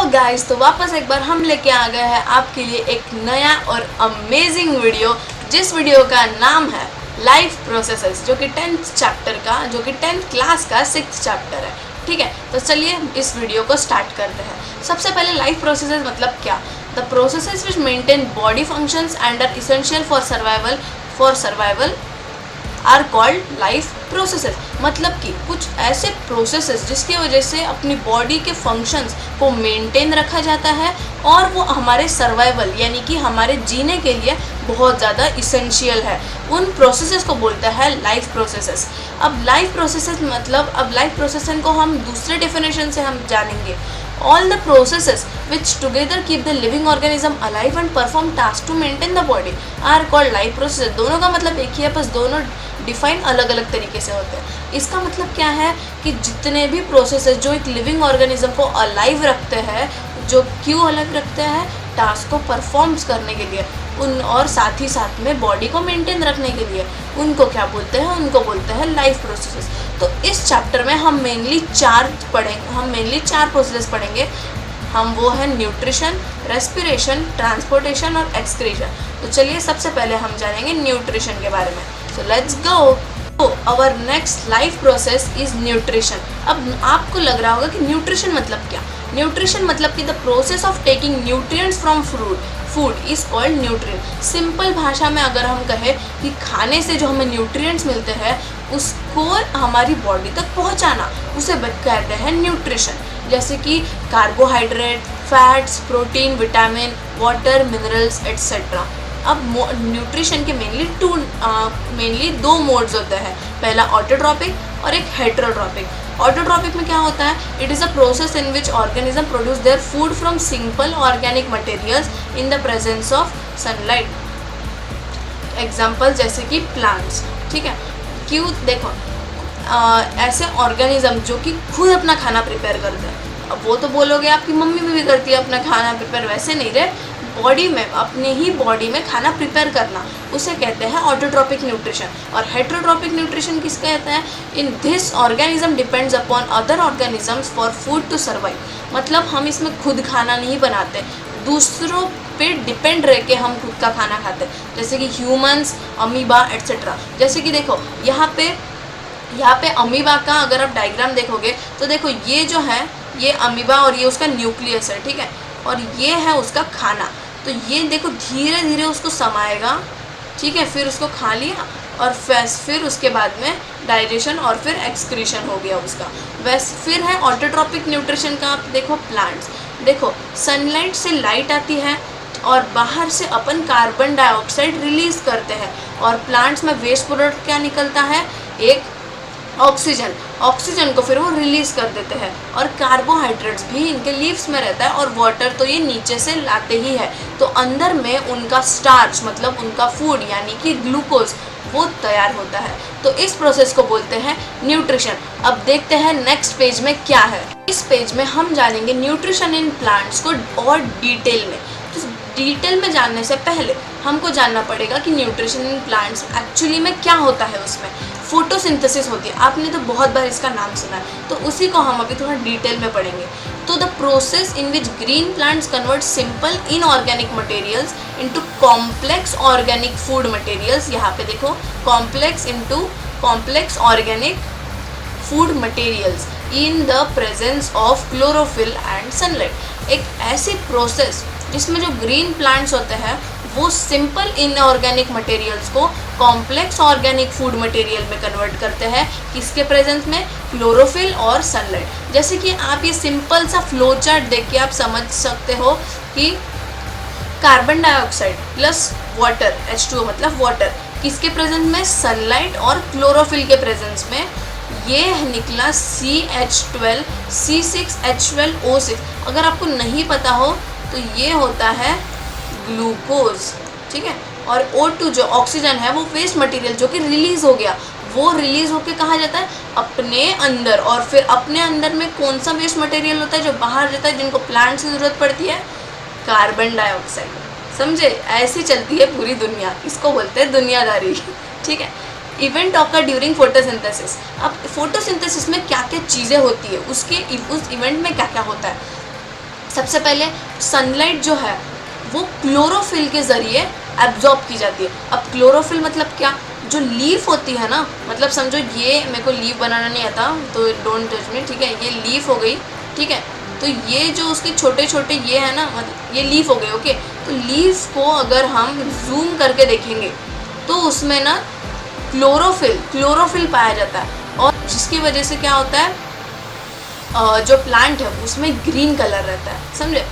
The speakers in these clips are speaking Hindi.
हेलो गाइस, तो वापस एक बार हम लेके आ गए हैं आपके लिए एक नया और अमेजिंग वीडियो, जिस वीडियो का नाम है लाइफ प्रोसेसेस, जो कि 10th चैप्टर का, जो कि 10th क्लास का 6th चैप्टर है। ठीक है, तो चलिए इस वीडियो को स्टार्ट करते हैं। सबसे पहले लाइफ प्रोसेसेस मतलब क्या? The processes which maintain body functions and are essential for survival are called life processes. मतलब कि कुछ ऐसे प्रोसेसेस जिसकी वजह से अपनी बॉडी के फंक्शंस को मेंटेन रखा जाता है और वो हमारे सर्वाइवल यानी कि हमारे जीने के लिए बहुत ज़्यादा इसेंशियल है, उन प्रोसेसेस को बोलते हैं लाइफ प्रोसेसेस। अब लाइफ प्रोसेसेस को हम दूसरे डेफिनेशन से हम जानेंगे। All the processes which together keep the living organism alive and perform tasks to maintain the body are called life processes। दोनों का मतलब एक ही है, बस दोनों डिफाइन अलग अलग तरीके से होते हैं। इसका मतलब क्या है कि जितने भी प्रोसेसेस जो एक लिविंग ऑर्गेनिज्म को अलाइव रखते हैं, जो क्यों अलग रखते हैं? टास्क को परफॉर्म्स करने के लिए, उन और साथ ही साथ में बॉडी को मेंटेन रखने के लिए, उनको क्या बोलते हैं? उनको बोलते हैं लाइफ प्रोसेसेस। तो इस चैप्टर में हम मेनली चार प्रोसेसेस पढ़ेंगे। हम वो है न्यूट्रिशन, रेस्पिरेशन, ट्रांसपोर्टेशन और एक्सक्रीशन। तो चलिए सबसे पहले हम जानेंगे न्यूट्रिशन के बारे में। So let's go. तो our next life process is nutrition. अब आपको लग रहा होगा कि न्यूट्रिशन मतलब क्या? न्यूट्रिशन मतलब कि the process of taking nutrients from food is called nutrient. Simple भाषा में अगर हम कहें कि खाने से जो हमें न्यूट्रिएंट्स मिलते हैं उसको हमारी बॉडी तक पहुंचाना, उसे कहते हैं न्यूट्रिशन। जैसे कि carbohydrate, fats, protein, vitamin, water, minerals etcetera. अब न्यूट्रिशन के मेनली दो मोड्स होते हैं। पहला ऑटोट्रॉपिक और एक हेटेरोट्रॉपिक। ऑटोट्रॉपिक में क्या होता है? It is a process in which organism produce their food from simple organic materials in the presence of sunlight. Example जैसे कि प्लांट्स। ठीक है, क्यों? देखो ऐसे ऑर्गेनिज्म जो कि खुद अपना खाना प्रिपेयर करते हैं। अब वो तो बोलोगे आपकी मम्मी भी करती है अपना खाना प्रिपेयर, वैसे नहीं रे, बॉडी में, अपने ही बॉडी में खाना प्रिपेयर करना, उसे कहते हैं ऑटोट्रॉपिक न्यूट्रिशन। और हेटेरोट्रॉपिक न्यूट्रिशन किसका कहते हैं? In this organism depends upon other organisms for food to survive. मतलब हम इसमें खुद खाना नहीं बनाते, दूसरों पे डिपेंड रह के हम खुद का खाना खाते हैं, जैसे कि ह्यूमंस, अमीबा एट्सेट्रा। जैसे कि देखो यहाँ पे अमीबा का अगर आप डायग्राम देखोगे तो देखो ये जो है ये अमीबा और ये उसका न्यूक्लियस है। ठीक है, और ये है उसका खाना। तो ये देखो धीरे धीरे उसको समाएगा, ठीक है, फिर उसको खा लिया और फिर उसके बाद में डाइजेशन और फिर एक्सक्रीशन हो गया उसका। फिर है ऑटोट्रॉपिक न्यूट्रिशन का। आप देखो प्लांट्स, देखो सनलाइट से लाइट आती है और बाहर से अपन कार्बन डाइऑक्साइड रिलीज करते हैं और प्लांट्स में वेस्ट प्रोडक्ट क्या निकलता है? एक ऑक्सीजन को फिर वो रिलीज़ कर देते हैं। और कार्बोहाइड्रेट्स भी इनके लीव्स में रहता है और वाटर तो ये नीचे से लाते ही है। तो अंदर में उनका स्टार्च मतलब उनका फूड यानी कि ग्लूकोज वो तैयार होता है। तो इस प्रोसेस को बोलते हैं न्यूट्रिशन। अब देखते हैं नेक्स्ट पेज में क्या है। इस पेज में हम जानेंगे न्यूट्रिशन इन प्लांट्स को और डिटेल में। तो डिटेल में जानने से पहले हमको जानना पड़ेगा कि न्यूट्रिशन इन प्लांट्स एक्चुअली में क्या होता है। उसमें फोटोसिंथेसिस होती है, आपने तो बहुत बार इसका नाम सुना है, तो उसी को हम अभी थोड़ा डिटेल में पढ़ेंगे। तो the process in which green plants convert simple inorganic materials into complex organic food materials. यहाँ पे देखो complex organic food materials in the presence of chlorophyll and sunlight. एक ऐसी प्रोसेस जिसमें जो ग्रीन प्लांट्स होते हैं वो सिंपल इनऑर्गेनिक मटेरियल्स को कॉम्प्लेक्स ऑर्गेनिक फूड मटेरियल में कन्वर्ट करते हैं। किसके प्रेजेंस में? क्लोरोफिल और सनलाइट। जैसे कि आप ये सिंपल सा फ्लो चार्ट देख के आप समझ सकते हो कि carbon dioxide plus water H2O मतलब वाटर, किसके प्रेजेंस में? सनलाइट और क्लोरोफिल के प्रेजेंस में। ये निकला CH12 C6H12O6। अगर आपको नहीं पता हो तो ये होता है ग्लूकोज। ठीक है, और O2 जो ऑक्सीजन है वो वेस्ट मटेरियल जो कि रिलीज हो गया, वो रिलीज होके कहाँ जाता है? अपने अंदर। और फिर अपने अंदर में कौन सा वेस्ट मटेरियल होता है जो बाहर जाता है, जिनको प्लांट्स की ज़रूरत पड़ती है? Carbon dioxide. समझे? ऐसी चलती है पूरी दुनिया, इसको बोलते हैं दुनियादारी। ठीक है, इवेंट ऑकर ड्यूरिंग फोटोसिंथेसिस। अब फोटोसिंथेसिस में क्या क्या चीज़ें होती है, उस इवेंट में क्या क्या होता है? सबसे पहले सनलाइट जो है वो क्लोरोफिल के ज़रिए एब्जॉर्ब की जाती है। अब क्लोरोफिल मतलब क्या, जो लीफ होती है ना, मतलब समझो ये, मेरे को लीफ बनाना नहीं आता तो डोंट जज मी, ठीक है, ये लीफ हो गई, ठीक है, तो ये जो उसके छोटे छोटे ये है ना, मतलब ये लीफ हो गए, ओके। तो लीफ को अगर हम जूम करके देखेंगे तो उसमें ना क्लोरोफिल पाया जाता है, और जिसकी वजह से क्या होता है, जो प्लांट है उसमें ग्रीन कलर रहता है, समझे।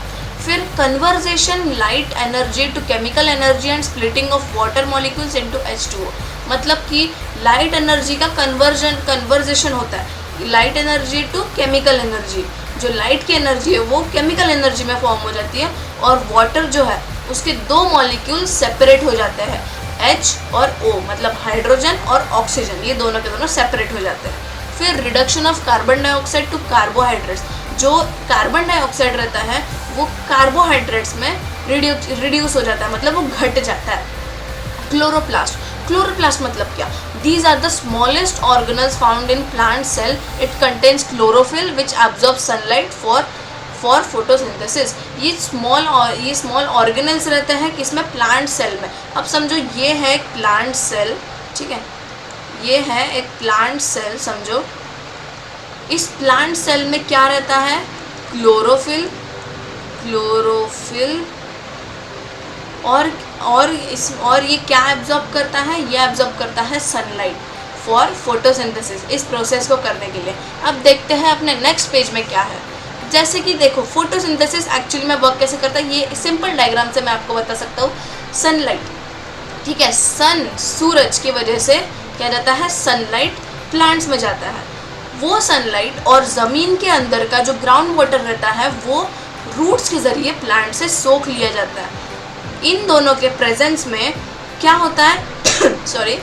फिर conversion light energy to chemical energy and splitting of water molecules into H2O, मतलब कि लाइट एनर्जी का कन्वर्जेशन होता है, light energy to chemical energy, जो लाइट की एनर्जी है वो केमिकल एनर्जी में फॉर्म हो जाती है, और वाटर जो है उसके दो मॉलिक्यूल सेपरेट हो जाते हैं, H और O, मतलब हाइड्रोजन और ऑक्सीजन, ये दोनों के दोनों सेपरेट हो जाते हैं। फिर reduction of carbon dioxide to carbohydrates, जो कार्बन डाइऑक्साइड रहता है वो कार्बोहाइड्रेट्स में रिड्यूस हो जाता है, मतलब वो घट जाता है। क्लोरोप्लास्ट मतलब क्या, these are the smallest organelles found in plant cell, it contains chlorophyll which absorb sunlight for photosynthesis. ये स्मॉल ऑर्गेनल्स रहते हैं किसमें, प्लांट सेल में। अब समझो ये है एक प्लांट सेल, ठीक है, ये है एक प्लांट सेल, समझो इस प्लांट सेल में क्या रहता है, क्लोरोफिल और ये क्या एब्जॉर्ब करता है, ये एब्जॉर्ब करता है सनलाइट फॉर फोटोसिंथेसिस, इस प्रोसेस को करने के लिए। अब देखते हैं अपने नेक्स्ट पेज में क्या है। जैसे कि देखो फोटोसिंथेसिस एक्चुअली में वर्क कैसे करता है, ये सिंपल डायग्राम से मैं आपको बता सकता हूँ। सनलाइट, ठीक है, सूरज की वजह से क्या जाता है, सनलाइट प्लांट्स में जाता है, वो सनलाइट और ज़मीन के अंदर का जो ग्राउंड वाटर रहता है वो रूट्स के ज़रिए प्लांट से सोख लिया जाता है। इन दोनों के प्रेजेंस में क्या होता है सॉरी,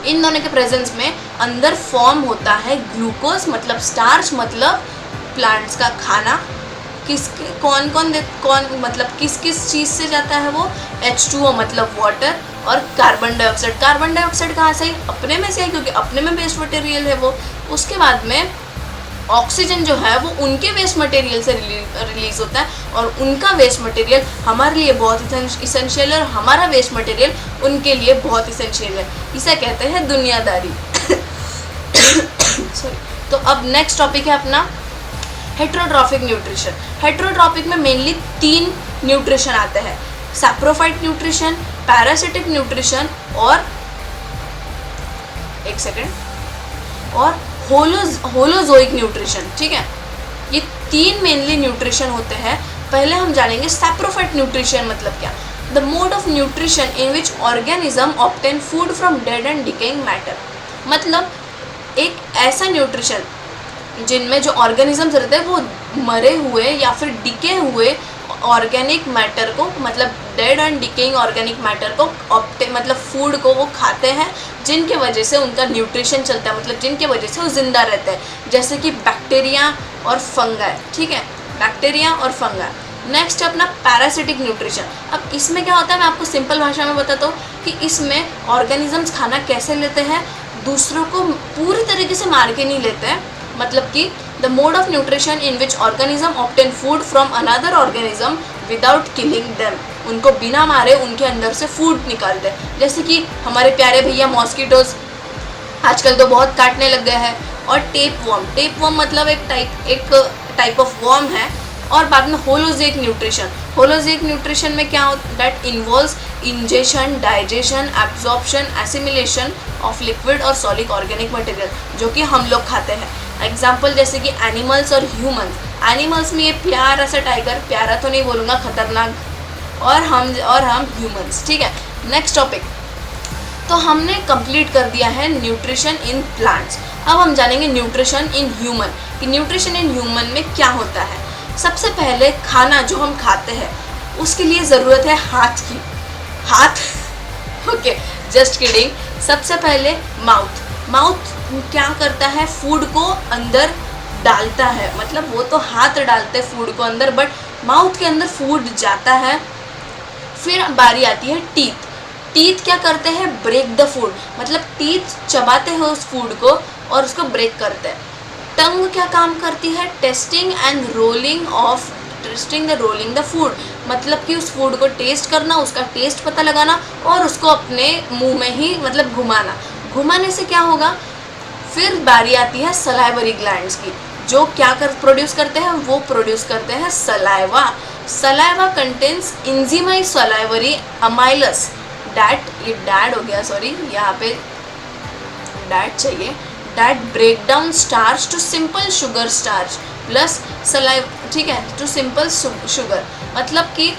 इन दोनों के प्रेजेंस में अंदर फॉर्म होता है ग्लूकोज, मतलब स्टार्च, मतलब प्लांट्स का खाना। कौन मतलब किस चीज़ से जाता है वो, H2O मतलब वाटर, और कार्बन डाइऑक्साइड कहाँ से, अपने में से है, क्योंकि अपने में वेस्ट मटेरियल है वो। उसके बाद में ऑक्सीजन जो है वो उनके वेस्ट मटेरियल से रिलीज होता है, और उनका वेस्ट मटेरियल हमारे लिए बहुत इसेंशियल है, और हमारा वेस्ट मटेरियल उनके लिए बहुत इसेंशियल है। इसे कहते हैं दुनियादारी सॉरी। तो अब नेक्स्ट टॉपिक है अपना हेट्रोट्रॉफिक न्यूट्रिशन। हेट्रोट्रॉफिक में मेनली 3 न्यूट्रिशन आते हैं, सैप्रोफाइट न्यूट्रिशन, पैरासिटिक न्यूट्रिशन और होलोजोइक न्यूट्रिशन, ठीक है। ये 3 मेनली न्यूट्रिशन होते हैं। पहले हम जानेंगे सैप्रोफाइट न्यूट्रिशन मतलब क्या, the mode of nutrition in which organism obtain food from dead and decaying matter, मतलब एक ऐसा न्यूट्रिशन जिनमें जो ऑर्गेनिजम्स रहते हैं वो मरे हुए या फिर डिके हुए ऑर्गेनिक मैटर को, मतलब dead and decaying organic matter को मतलब फूड को वो खाते हैं, जिनके वजह से उनका न्यूट्रिशन चलता है, मतलब जिनके वजह से वो ज़िंदा रहते हैं, जैसे कि बैक्टीरिया और फंगाई, ठीक है, बैक्टीरिया और फंगाई। नेक्स्ट है अपना पैरासिटिक न्यूट्रिशन। अब इसमें क्या होता है, मैं आपको सिंपल भाषा में बताता हूँ कि इसमें ऑर्गेनिजम्स खाना कैसे लेते हैं, दूसरों को पूरी तरीके से मार के नहीं लेते हैं, मतलब कि the mode of nutrition in which organism obtain food from another organism without killing them, उनको बिना मारे उनके अंदर से फूड निकालते हैं। जैसे कि हमारे प्यारे भैया मॉस्किटोज आजकल तो बहुत काटने लग गए हैं, और टेप वॉर्म मतलब एक टाइप ऑफ वॉर्म है। और बाद में होलोजोइक न्यूट्रिशन में क्या होता है, that involves ingestion, digestion, absorption, assimilation of liquid और सॉलिड ऑर्गेनिक मटेरियल, जो कि हम लोग खाते हैं। एग्जाम्पल जैसे कि एनिमल्स और ह्यूमंस। एनिमल्स में ये प्यारा सा टाइगर, प्यारा तो नहीं बोलूँगा, खतरनाक, और हम ह्यूमंस, ठीक है। नेक्स्ट टॉपिक, तो हमने कंप्लीट कर दिया है न्यूट्रिशन इन प्लांट्स। अब हम जानेंगे न्यूट्रिशन इन ह्यूमन, कि न्यूट्रिशन इन ह्यूमन में क्या होता है। सबसे पहले खाना जो हम खाते हैं उसके लिए ज़रूरत है हाथ ओके, जस्ट किडिंग। सबसे पहले माउथ क्या करता है, फूड को अंदर डालता है, मतलब वो तो हाथ डालते हैं फूड को अंदर, बट माउथ के अंदर फूड जाता है। फिर बारी आती है टीथ क्या करते हैं, ब्रेक द फूड, मतलब टीथ चबाते हैं उस फूड को और उसको ब्रेक करते हैं। टंग क्या काम करती है, testing and rolling of interesting the rolling the food, मतलब कि उस फूड को टेस्ट करना, उसका टेस्ट पता लगाना और उसको अपने मुंह में ही मतलब घुमाना। घुमाने से क्या होगा, फिर बारी आती है सलाइवरी ग्लैंड्स की, जो क्या प्रोड्यूस करते हैं, वो प्रोड्यूस करते हैं saliva. Saliva contains enzyme salivary amylase that, ये डैड हो गया, सॉरी यहाँ पे डैट चाहिए, that break down starch to simple sugar starch plus saliva, ठीक है, टू सिंपल शुगर। मतलब कि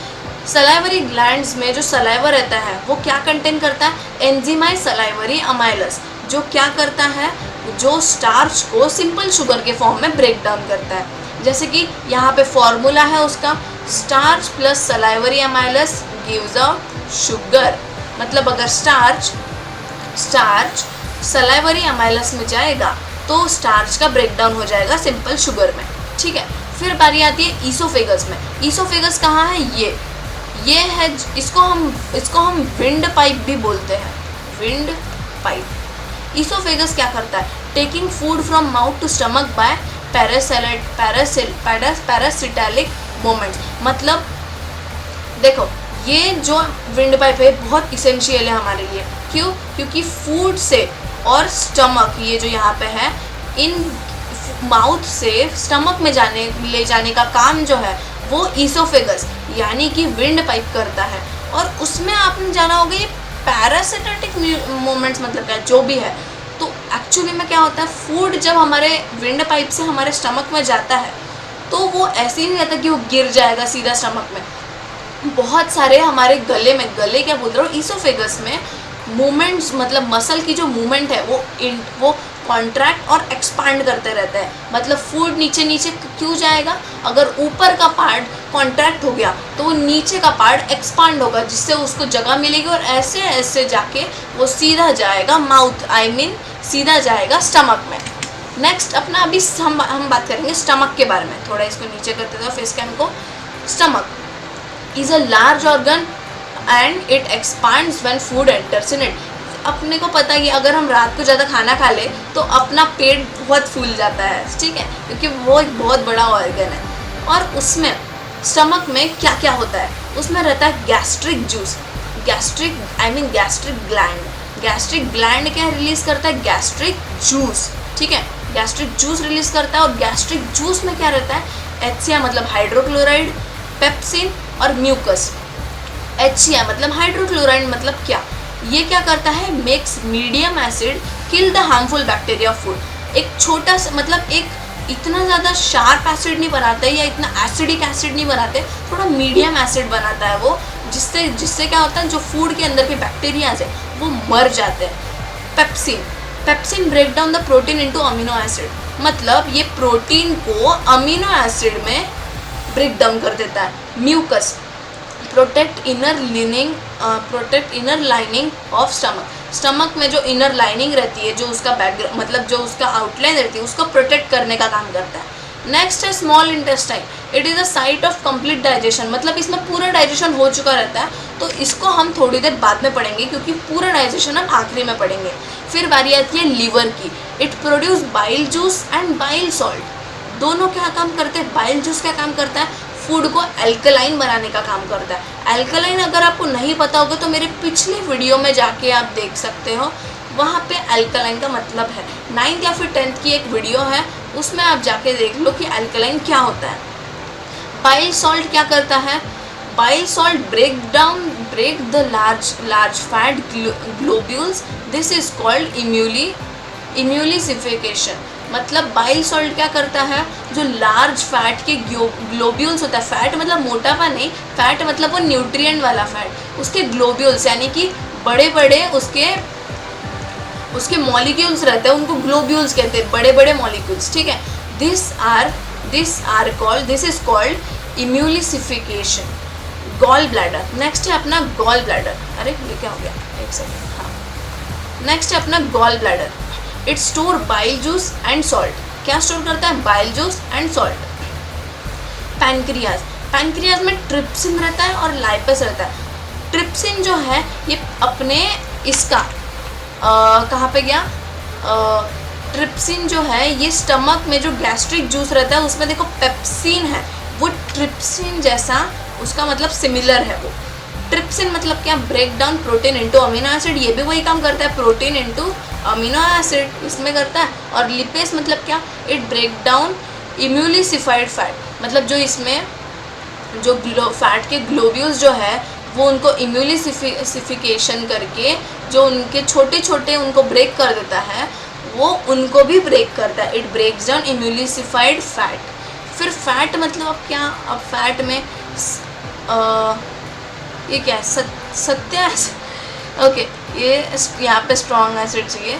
सलाइवरी ग्लैंड्स में जो सलाइवा रहता है वो क्या कंटेन करता है, एंजाइमी सलाइवरी अमाइलस, जो क्या करता है, जो स्टार्च को सिंपल शुगर के फॉर्म में ब्रेक डाउन करता है। जैसे कि यहाँ पे फॉर्मूला है उसका, starch plus salivary amylase gives a sugar. मतलब अगर स्टार्च सलाइवरी अमाइलस में जाएगा तो स्टार्च का ब्रेक डाउन हो जाएगा सिंपल शुगर में, ठीक है। फिर बारी आती है ईसोफेगस में। ईसोफेगस कहाँ है, ये है, इसको हम विंड पाइप भी बोलते हैं, विंड पाइप। ईसोफेगस क्या करता है, taking food from mouth to stomach by peristaltic moments. मतलब देखो, ये जो विंड पाइप है बहुत इसेंशियल है हमारे लिए। क्यों, क्योंकि फूड से और स्टमक, ये जो यहाँ पे है, इन माउथ से स्टमक में ले जाने का काम जो है वो ईसोफेगस यानी कि विंड पाइप करता है। और उसमें आपने जाना होगा ये पैरासिटालिक मोमेंट्स मतलब क्या, जो भी है। तो एक्चुअली में क्या होता है, फूड जब हमारे विंड पाइप से हमारे स्टमक में जाता है तो वो ऐसे ही नहीं रहता कि वो गिर जाएगा सीधा स्टमक में। बहुत सारे हमारे गले क्या बोल रहा हूँ, ईसोफेगस में मूवमेंट्स, मतलब मसल की जो मूवमेंट है वो कॉन्ट्रैक्ट और एक्सपांड करते रहते हैं। मतलब फूड नीचे क्यों जाएगा, अगर ऊपर का पार्ट कॉन्ट्रैक्ट हो गया तो वो नीचे का पार्ट एक्सपांड होगा, जिससे उसको जगह मिलेगी और ऐसे ऐसे जाके वो सीधा जाएगा माउथ, सीधा जाएगा स्टमक में। नेक्स्ट अपना अभी हम बात करेंगे स्टमक के बारे में। थोड़ा इसको नीचे करते थे फेस कैम को। Stomach is a large organ and it expands when food enters in it. अपने को पता है कि अगर हम रात को ज़्यादा खाना खा ले तो अपना पेट बहुत फूल जाता है, ठीक है, क्योंकि वो एक बहुत बड़ा ऑर्गन है। और उसमें स्टमक में क्या क्या होता है, उसमें रहता है gastric juice, gastric gland. Gastric gland क्या रिलीज़ करता है, गैस्ट्रिक जूस, ठीक है, गैस्ट्रिक जूस रिलीज़ करता है। और गैस्ट्रिक जूस में क्या रहता है, HCl मतलब हाइड्रोक्लोराइड, पेप्सिन और म्यूकस। HCl मतलब हाइड्रोक्लोराइड मतलब क्या, ये क्या करता है, makes medium acid kill the harmful bacteria food. एक छोटा सा, मतलब एक इतना ज़्यादा शार्प एसिड नहीं बनाता है या इतना एसिडिक एसिड नहीं बनाते, थोड़ा मीडियम एसिड बनाता है वो, जिससे क्या होता है, जो फूड के अंदर के बैक्टीरियाज है वो मर जाते हैं। Pepsin break down the protein into amino acid, मतलब ये प्रोटीन को अमीनो एसिड में ब्रेक डाउन कर देता है। Mucus protect inner lining of stomach में जो इनर लाइनिंग रहती है, जो उसका बैकग्राउंड मतलब जो उसका आउटलाइन रहती है, उसको प्रोटेक्ट करने का काम करता है। नेक्स्ट है small intestine, it is a site of complete digestion, मतलब इसमें पूरा डाइजेशन हो चुका रहता है। तो इसको हम थोड़ी देर बाद में पढ़ेंगे क्योंकि पूरा डाइजेशन हम आखिरी में पढ़ेंगे। फिर बारी आती है लीवर की, it produce bile juice and bile salt. दोनों क्या काम करते हैं, बाइल जूस क्या काम करता है, फूड को एल्कलाइन बनाने का काम करता है। एल्कलाइन अगर आपको नहीं पता होगा तो मेरे पिछले वीडियो में जाके आप देख सकते हो, वहाँ पे एल्कलाइन का मतलब है। 9th या फिर 10th की एक वीडियो है, उसमें आप जाके देख लो कि एल्कलाइन क्या होता है। बाइल सॉल्ट क्या करता है, bile salt break the large fat globules, this is called emulsification. मतलब बाइल सॉल्ट क्या करता है, जो लार्ज फैट के ग्लोब्यूल्स होता है, फैट मतलब मोटापा नहीं, फैट मतलब वो न्यूट्रिएंट वाला फैट, उसके ग्लोब्यूल्स यानी कि बड़े बड़े उसके मॉलिक्यूल्स रहते हैं, उनको ग्लोब्यूल्स कहते हैं, बड़े बड़े मॉलिक्यूल्स, ठीक है। This is called emulsification. Gall bladder, next है अपना गॉल ब्लैडर। अरे ये क्या हो गया, एक सेकेंड, हाँ। नेक्स्ट है अपना gall bladder, it store bile juice and salt. क्या स्टोर करता है, bile juice and salt. Pancreas में ट्रिप्सिन रहता है और लाइपस रहता है। ट्रिप्सिन जो है ये अपने इसका कहाँ पे गया, ट्रिप्सिन जो है ये स्टमक में जो गैस्ट्रिक जूस रहता है उसमें देखो पेप्सिन है, वो ट्रिप्सिन जैसा, उसका मतलब सिमिलर है वो। ट्रिप्सिन मतलब क्या, break down protein into amino acid, ये भी वही काम करता है, प्रोटीन इनटू अमीनो एसिड इसमें करता है। और लिपेज मतलब क्या, it break down emulsified fat, मतलब जो इसमें जो फैट के ग्लोब्यूल्स जो है वो उनको इम्यूलिसिफिकेशन करके जो उनके छोटे छोटे उनको ब्रेक कर देता है, वो उनको भी ब्रेक करता है। It breaks down emulsified fat. फिर फैट मतलब अब क्या, अब फैट में ये क्या है, सत्य एसिड, ओके, ये यहाँ पे स्ट्रॉन्ग एसिड चाहिए,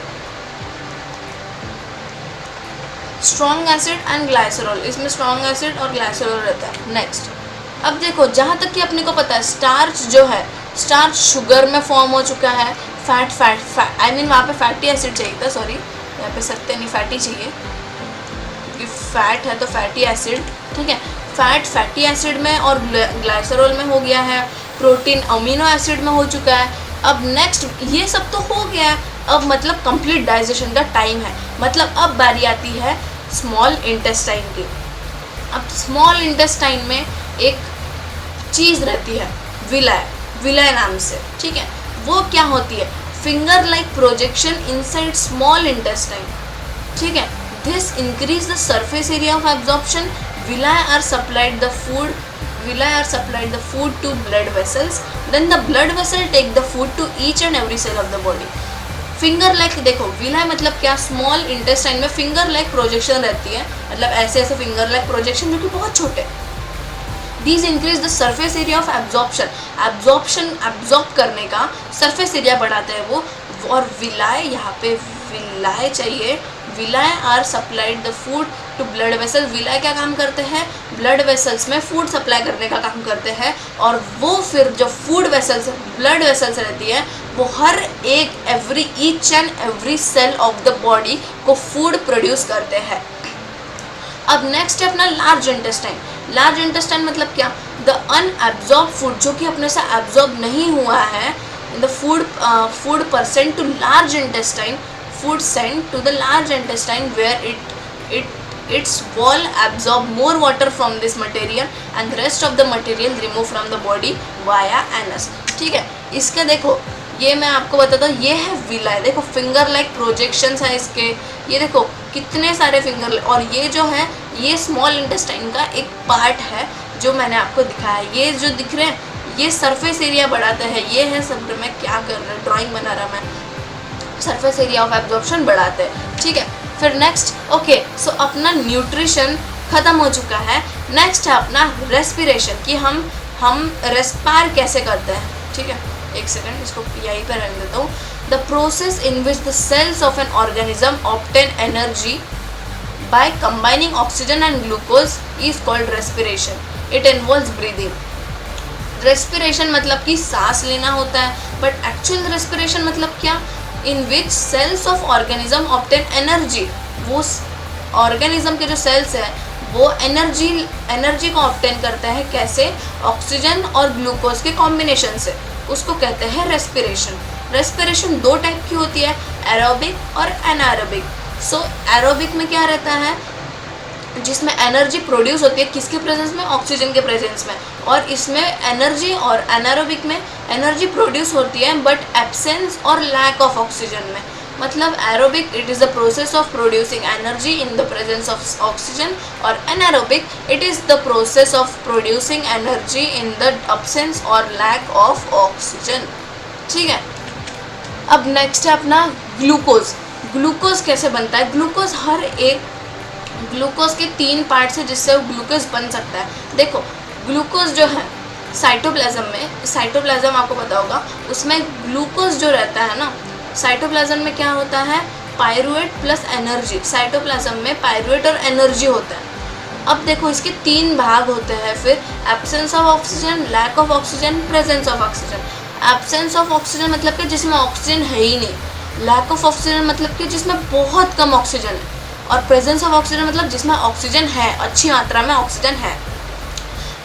स्ट्रॉन्ग एसिड एंड ग्लाइसरॉल, इसमें स्ट्रॉन्ग एसिड और ग्लाइसरॉल रहता है। नेक्स्ट, अब देखो जहाँ तक कि अपने को पता है स्टार्च जो है, स्टार्च शुगर में फॉर्म हो चुका है, फैट आई मीन वहाँ पे फैटी एसिड चाहिए था, सॉरी यहाँ पे सत्य नहीं फैटी चाहिए, क्योंकि फैट है तो फैटी एसिड, ठीक है। फैट फैटी एसिड में और ग्लाइसरॉल में हो गया है, प्रोटीन अमीनो एसिड में हो चुका है। अब नेक्स्ट, ये सब तो हो गया है, अब मतलब कंप्लीट डाइजेशन का टाइम है, मतलब अब बारी आती है स्मॉल इंटेस्टाइन की। अब स्मॉल इंटेस्टाइन में एक चीज़ रहती है विलाय नाम से, ठीक है। वो क्या होती है, finger like projection inside small intestine, ठीक है। This increase the surface area of absorption. Villi are supplied the food to blood vessels, then the blood vessel take the food to each and every cell of the body. Finger like, देखो विलाय मतलब क्या, स्मॉल इंटेस्टाइन में फिंगर लाइक प्रोजेक्शन रहती है, मतलब ऐसे ऐसे फिंगर लाइक प्रोजेक्शन जो कि बहुत छोटे। These increase the surface area of absorption, absorb करने का सरफेस एरिया बढ़ाते हैं वो। और विलाय, यहाँ पे विलाय चाहिए, villi are supplied the food to blood vessel. Villi क्या काम करते हैं, ब्लड वेसल्स में फूड सप्लाई करने का काम करते हैं, और वो फिर जो फूड वेसल्स, ब्लड वेसल्स रहती है, वो हर एक each and every cell of the body को फूड प्रोड्यूस करते हैं। अब नेक्स्ट है अपना लार्ज इंटेस्टाइन। लार्ज इंटेस्टाइन मतलब क्या, द अनएब्जॉर्ब फूड, जो कि अपने से एब्जॉर्ब नहीं हुआ है, the food percent to large intestine, food sent to the large intestine where its wall absorb more water from this material and the rest of the material removed from the body via anus, ठीक है। इसके देखो, ये मैं आपको बताता हूँ, ये है विलाय, देखो फिंगर लाइक प्रोजेक्शंस है इसके, ये देखो कितने सारे फिंगर, और ये जो है ये स्मॉल इंटेस्टाइन का एक पार्ट है जो मैंने आपको दिखाया है। ये जो दिख रहे हैं ये सरफेस एरिया बढ़ाता है, ये है सब, मैं क्या कर रहा हूँ, ड्राइंग बना रहा मैं, सरफेस एरिया ऑफ एब्जॉर्प्शन बढ़ाते हैं, ठीक है। फिर नेक्स्ट, ओके, सो अपना न्यूट्रिशन खत्म हो चुका है। नेक्स्ट है अपना रेस्पिरेशन, कि हम रेस्पायर कैसे करते हैं, ठीक है। एक सेकंड, इसको यहीं पर रहने देता हूँ। The process in which the cells of an organism obtain energy by combining oxygen and glucose is called respiration. It involves breathing. Respiration मतलब कि सांस लेना होता है, बट एक्चुअल रेस्पिरेशन मतलब क्या, in which cells of organism obtain energy, वो ऑर्गेनिज्म के जो सेल्स हैं वो एनर्जी को ऑब्टेन करते हैं, कैसे, ऑक्सीजन और ग्लूकोज के कॉम्बिनेशन से, उसको कहते हैं रेस्पिरेशन। रेस्पिरेशन दो टाइप की होती है, एरोबिक और एनारोबिक। सो एरोबिक में क्या रहता है, जिसमें एनर्जी प्रोड्यूस होती है, किसके प्रेजेंस में, ऑक्सीजन के प्रेजेंस में, और इसमें एनर्जी, और एनारोबिक में एनर्जी प्रोड्यूस होती है but absence or lack of oxygen में। मतलब aerobic, it is the process of producing energy in the presence of oxygen, और anaerobic, it is the process of producing energy in the absence or lack of oxygen, ठीक है। अब नेक्स्ट है अपना ग्लूकोज। ग्लूकोज कैसे बनता है, ग्लूकोज हर एक ग्लूकोज के 3 पार्ट्स है जिससे ग्लूकोज बन सकता है। देखो ग्लूकोज जो है साइटोप्लाज्म में, साइटोप्लाज्म आपको पता होगा, उसमें ग्लूकोज जो रहता है ना, साइटोप्लाज्म में क्या होता है, पायरुवेट प्लस एनर्जी। साइटोप्लाज्म में पायरुवेट और एनर्जी होता है। अब देखो इसके 3 भाग होते हैं, फिर absence of oxygen, lack of oxygen, presence of oxygen. Absence of oxygen मतलब कि जिसमें ऑक्सीजन है ही नहीं, लैक ऑफ ऑक्सीजन मतलब कि जिसमें बहुत कम ऑक्सीजन है, और प्रेजेंस ऑफ ऑक्सीजन मतलब जिसमें ऑक्सीजन है, अच्छी मात्रा में ऑक्सीजन है।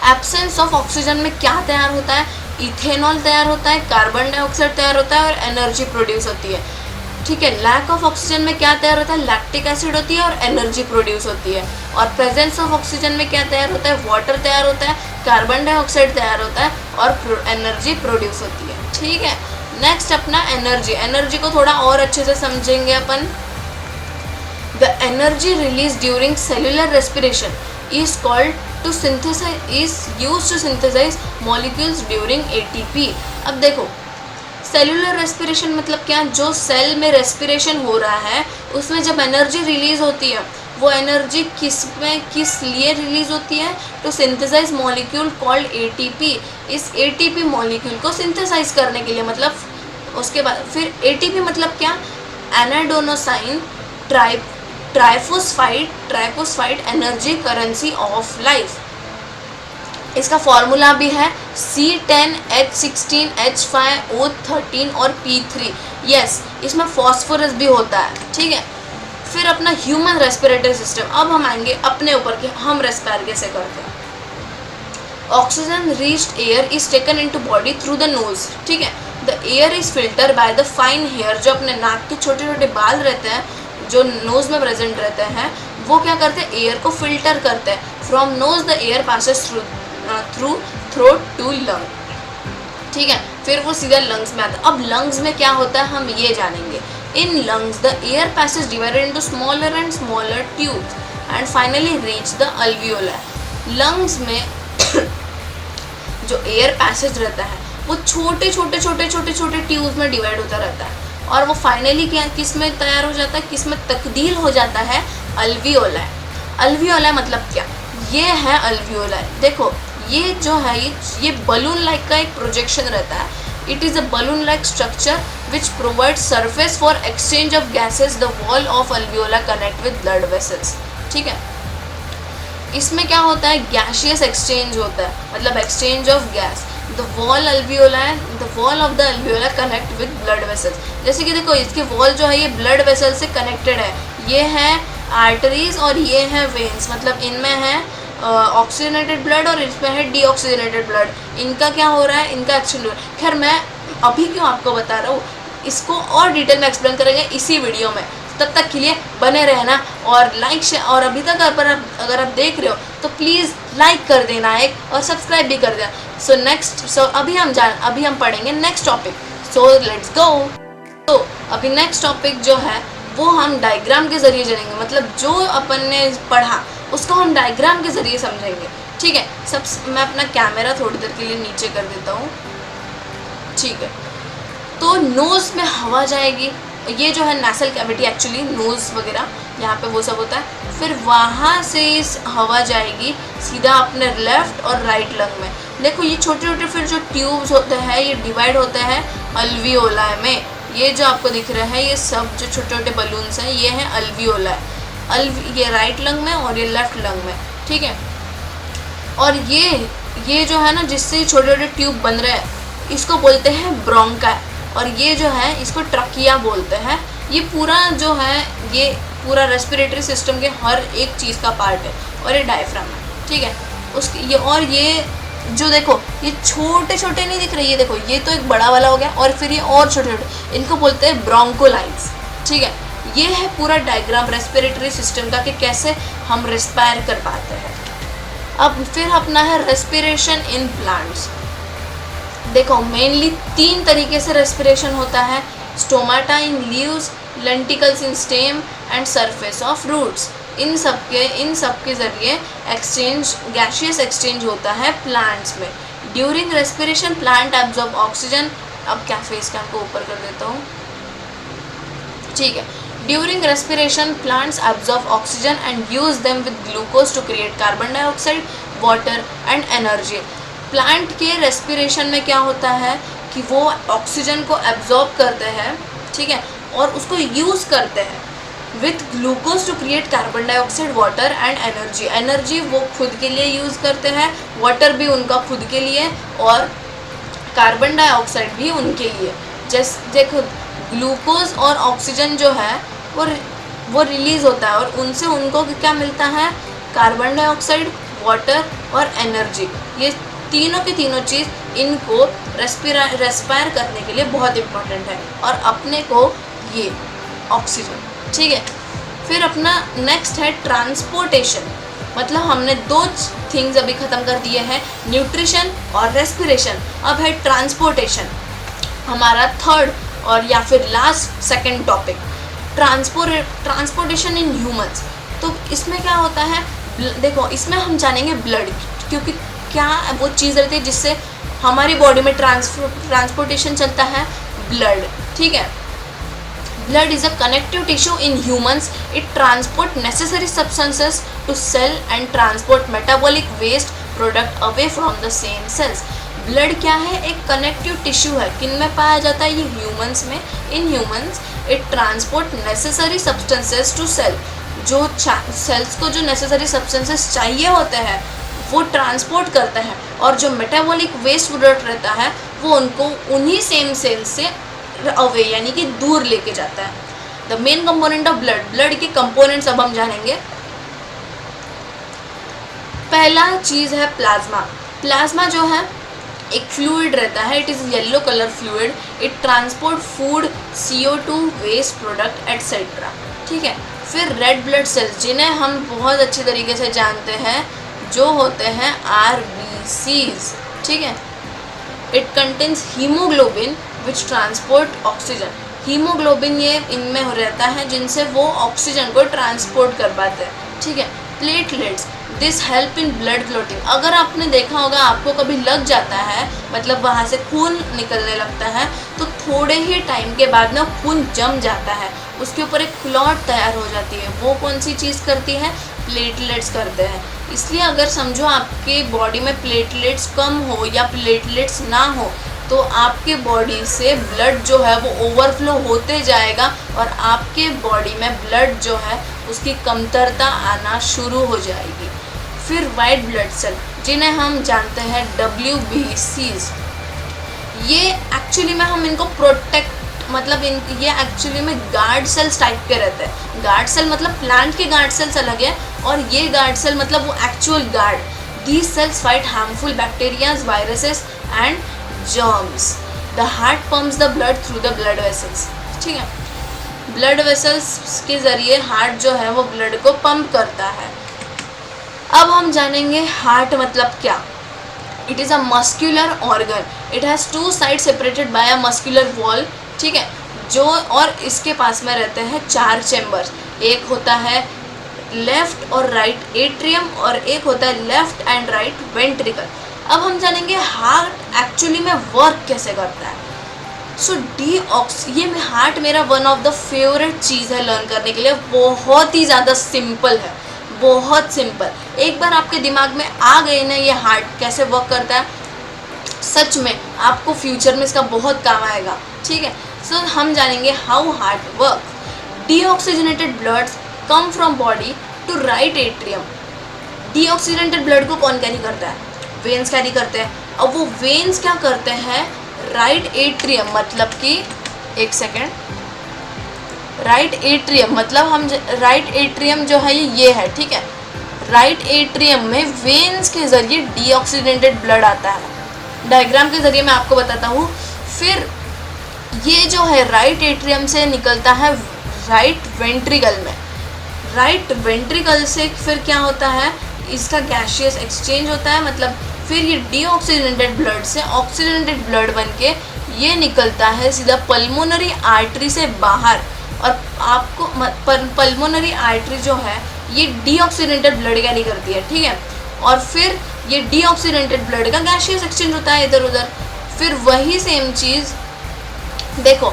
एब्सेंस ऑफ ऑक्सीजन में क्या तैयार होता है, इथेनॉल तैयार होता है, कार्बन डाइऑक्साइड तैयार होता है और एनर्जी प्रोड्यूस होती है। ठीक है। लैक ऑफ ऑक्सीजन में क्या तैयार होता है, लैक्टिक एसिड होती है और एनर्जी प्रोड्यूस होती है। और प्रेजेंस ऑफ ऑक्सीजन में क्या तैयार होता है, वाटर तैयार होता है, कार्बन डाइऑक्साइड तैयार होता है और एनर्जी प्रोड्यूस होती है। ठीक है। नेक्स्ट अपना एनर्जी, एनर्जी को थोड़ा और अच्छे से समझेंगे अपन। The energy release during cellular respiration is called to synthesise, is used to synthesise molecules during ATP. अब देखो सेलुलर रेस्पिरेशन मतलब क्या, जो सेल में रेस्पिरेशन हो रहा है उसमें जब एनर्जी रिलीज होती है, वो एनर्जी किस लिए रिलीज होती है, to synthesize molecule called ATP. इस एटीपी मॉलिक्यूल को सिंथेसाइज करने के लिए, मतलब उसके बाद फिर एटीपी मतलब क्या, एनाडोनोसाइन ट्राइफोस्फाइड एनर्जी करेंसी ऑफ लाइफ। इसका फॉर्मूला भी है C10H16H5O13 और P3। यस, इसमें फॉस्फोरस भी होता है। ठीक है। फिर अपना ह्यूमन रेस्पिरेटरी सिस्टम, अब हम आएंगे अपने ऊपर कि हम रेस्पायर कैसे करते हैं। Oxygen reached air is taken into body through the nose. ठीक है। The air is filter by the fine hair, जो अपने नाक के छोटे छोटे बाल रहते हैं जो नोज में प्रेजेंट रहते हैं, वो क्या करते हैं, एयर को फिल्टर करते हैं। From nose the air passes through throat to lung. ठीक है। फिर वो सीधा लंग्स में आता है। अब लंग्स में क्या होता है हम ये जानेंगे। In lungs the air passage divided into smaller and smaller tubes and finally reach the alveoli. Lungs में जो एयर पैसेज रहता है वो छोटे छोटे ट्यूब्स में डिवाइड होता रहता है और वो फाइनली क्या किस में तैयार हो जाता है, किस में तब्दील हो जाता है, अल्वियोलाई। अल्वियोलाई मतलब क्या, ये है अल्वियोलाई। देखो ये जो है ये बलून लाइक का एक प्रोजेक्शन रहता है। It is a balloon like structure which provide surface for exchange of gases. The wall of alveola connect with blood vessels. ठीक है। इसमें क्या होता है, गैशियस एक्सचेंज होता है, मतलब exchange of gas. The wall of the alveola connect with blood vessels. जैसे कि देखो इसके वॉल जो है ये ब्लड वेसल से कनेक्टेड है। ये है आर्टरीज और ये है वेन्स, मतलब इनमें है ऑक्सीजनेटेड ब्लड और इसमें है डीऑक्सीजनेटेड ब्लड। इनका क्या हो रहा है, इनका एक्सचेंज हो रहा है। खैर मैं अभी क्यों आपको बता रहा हूँ, इसको और डिटेल में एक्सप्लेन करेंगे इसी वीडियो में। तब तक के लिए बने रहना और लाइक शेयर, और अभी तक अगर आप देख रहे हो तो प्लीज़ लाइक कर देना एक, और सब्सक्राइब भी कर देना। अभी हम पढ़ेंगे next topic. So let's go. तो अभी नेक्स्ट टॉपिक जो है वो हम डायग्राम के ज़रिए जानेंगे, मतलब जो अपन ने पढ़ा उसको हम डायग्राम के ज़रिए समझेंगे। ठीक है। मैं अपना कैमरा थोड़ी देर के लिए नीचे कर देता हूँ। ठीक है। तो नोज़ में हवा जाएगी, ये जो है नेसल कैविटी, एक्चुअली नोज़ वगैरह यहाँ पे वो सब होता है। फिर वहाँ से इस हवा जाएगी सीधा अपने लेफ़्ट और राइट लंग में। देखो ये छोटे छोटे फिर जो ट्यूब्स होते हैं ये डिवाइड होते हैं अल्वियोलाई में। ये जो आपको दिख रहा है ये सब जो छोटे छोटे बलून्स हैं ये हैं अल्वियोलाई। ये राइट लंग में और ये लेफ़्ट लंग में। ठीक है। और ये जो है ना जिससे छोटे छोटे ट्यूब बन रहे हैं इसको बोलते हैं ब्रोंकाई, और ये जो है इसको ट्रकिया बोलते हैं। ये पूरा जो है ये पूरा रेस्पिरेटरी सिस्टम के हर एक चीज़ का पार्ट है, और ये डायफ्राम है। ठीक है। ये जो देखो ये छोटे छोटे नहीं दिख रहे, ये देखो ये तो एक बड़ा वाला हो गया, और फिर ये और छोटे छोटे, इनको बोलते हैं ब्रोंकोलाइट्स। ठीक है। ये है पूरा डायग्राम रेस्पिरेटरी सिस्टम का कि कैसे हम रेस्पायर कर पाते हैं। अब फिर अपना है रेस्पिरेशन इन प्लांट्स। देखो मेनली 3 तरीके से रेस्पिरेशन होता है, stomata in leaves, lenticels in stem and surface of roots. इन सब के ज़रिए गैशियस एक्सचेंज होता है प्लांट्स में। During respiration plant absorb oxygen. अब क्या फेस कैम को ऊपर कर देता हूँ। ठीक है। During respiration plants absorb oxygen and use them with glucose to create carbon dioxide, water and energy. Plant के रेस्पिरेशन में क्या होता है कि वो ऑक्सीजन को एब्जॉर्ब करते हैं, ठीक है, और उसको यूज़ करते हैं with glucose to create carbon dioxide, water and energy. Energy वो खुद के लिए यूज़ करते हैं, वाटर भी उनका खुद के लिए, और कार्बन डाइऑक्साइड भी उनके लिए। जैसे देखो ग्लूकोज और ऑक्सीजन जो है वो रिलीज़ होता है, और उनसे उनको क्या मिलता है, कार्बन डाइऑक्साइड, वाटर और एनर्जी। ये तीनों की तीनों चीज़ इनको रेस्पायर करने के लिए बहुत इम्पोर्टेंट है। और अपने को ये ऑक्सीजन, ठीक है। फिर अपना नेक्स्ट है ट्रांसपोर्टेशन, मतलब हमने दो थिंग्स अभी ख़त्म कर दिए हैं, न्यूट्रिशन और रेस्पिरेशन। अब है ट्रांसपोर्टेशन, हमारा थर्ड और या फिर last second topic, transportation in humans. तो इसमें क्या होता है, देखो इसमें हम जानेंगे ब्लड, क्योंकि क्या वो चीज़ रहती है जिससे हमारी बॉडी में ट्रांसपोर्टेशन चलता है, ब्लड, ठीक है। Blood is a connective tissue in humans, it transport necessary substances to cell and transport metabolic waste product away from the same cells. Blood क्या है, एक कनेक्टिव टिश्यू है, किन में पाया जाता है, ये ह्यूमंस में। In humans it transport necessary substances to cell, जो सेल्स को जो नेसेसरी सब्सटेंसेस चाहिए होते हैं वो ट्रांसपोर्ट करता है, और जो मेटाबॉलिक वेस्ट प्रोडक्ट रहता है वो उनको उन्हीं सेम सेल्स से अवे यानी कि दूर लेके जाता है। The main component of blood, blood के कंपोनेंट्स अब हम जानेंगे। पहला चीज़ है प्लाज्मा। प्लाज्मा जो है एक फ्लूइड रहता है, it is yellow colour fluid, it transport food, CO2 waste product etcetera, ठीक है। फिर रेड ब्लड सेल्स, जिन्हें हम बहुत अच्छी तरीके से जानते हैं, जो होते हैं RBCs, ठीक है। It contains haemoglobin which transport oxygen. Haemoglobin ये इनमें रहता है जिनसे वो ऑक्सीजन को ट्रांसपोर्ट कर पाते हैं, ठीक है। Platelets, this help in blood clotting. अगर आपने देखा होगा आपको कभी लग जाता है, मतलब वहाँ से खून निकलने लगता है, तो थोड़े ही टाइम के बाद में खून जम जाता है, उसके ऊपर एक क्लॉट तैयार हो जाती है। वो कौन सी चीज़ करती है, प्लेटलेट्स करते हैं। इसलिए अगर समझो आपके बॉडी में प्लेटलेट्स कम हो या प्लेटलेट्स ना हो, तो आपके बॉडी से ब्लड जो है वो ओवरफ्लो होते जाएगा और आपके बॉडी में ब्लड जो है उसकी कमतरता आना शुरू हो जाएगी। फिर वाइट ब्लड सेल, जिन्हें हम जानते हैं WBCs, ये एक्चुअली में हम इनको प्रोटेक्ट, मतलब ये एक्चुअली में गार्ड सेल्स टाइप के रहते हैं। गार्ड सेल मतलब प्लांट के गार्ड सेल्स अलग है, और ये गार्ड सेल मतलब वो actual guard. These cells fight harmful bacterias, viruses and germs. The heart pumps the blood through the blood vessels, ठीक है। ब्लड वेसल्स के ज़रिए हार्ट जो है वो ब्लड को पंप करता है। अब हम जानेंगे हार्ट मतलब क्या। It is a muscular organ, it has 2 side separated by a muscular wall, ठीक है। जो और इसके पास में रहते हैं 4 चैम्बर्स, एक होता है लेफ्ट और राइट एट्रियम और एक होता है लेफ्ट एंड राइट वेंट्रिकल। अब हम जानेंगे हार्ट एक्चुअली में वर्क कैसे करता है। सो ये हार्ट मेरा वन ऑफ द फेवरेट चीज़ है लर्न करने के लिए, बहुत ही ज़्यादा सिंपल है, बहुत सिंपल। एक बार आपके दिमाग में आ गए ना ये हार्ट कैसे वर्क करता है, सच में आपको फ्यूचर में इसका बहुत काम आएगा, ठीक है। सो हम जानेंगे how heart work. Deoxygenated blood come from body to right atrium. Deoxygenated blood को कौन कैरी करता है, वेन्स कैरी करते हैं। अब वो वेन्स क्या करते हैं, राइट एट्रियम मतलब कि एक सेकेंड, राइट एट्रियम मतलब हम राइट एट्रियम जो है ये है, ठीक है। राइट एट्रियम में वेन्स के ज़रिए डीऑक्सीजनेटेड ब्लड आता है। डायग्राम के ज़रिए मैं आपको बताता हूँ। फिर ये जो है राइट एट्रियम से निकलता है राइट वेंट्रिकल में। राइट वेंट्रिकल से फिर क्या होता है, इसका गैसियस एक्सचेंज होता है, मतलब फिर ये डीऑक्सीजनेटेड ब्लड से ऑक्सीजनेटेड ब्लड बनके ये निकलता है सीधा पल्मोनरी आर्टरी से बाहर। और आपको पल्मोनरी आर्टरी जो है ये डीऑक्सीजनेटेड ब्लड कैरी करती है, ठीक है। और फिर ये डीऑक्सीजनेटेड ब्लड का गैसियस एक्सचेंज होता है इधर उधर। फिर वही सेम चीज़ देखो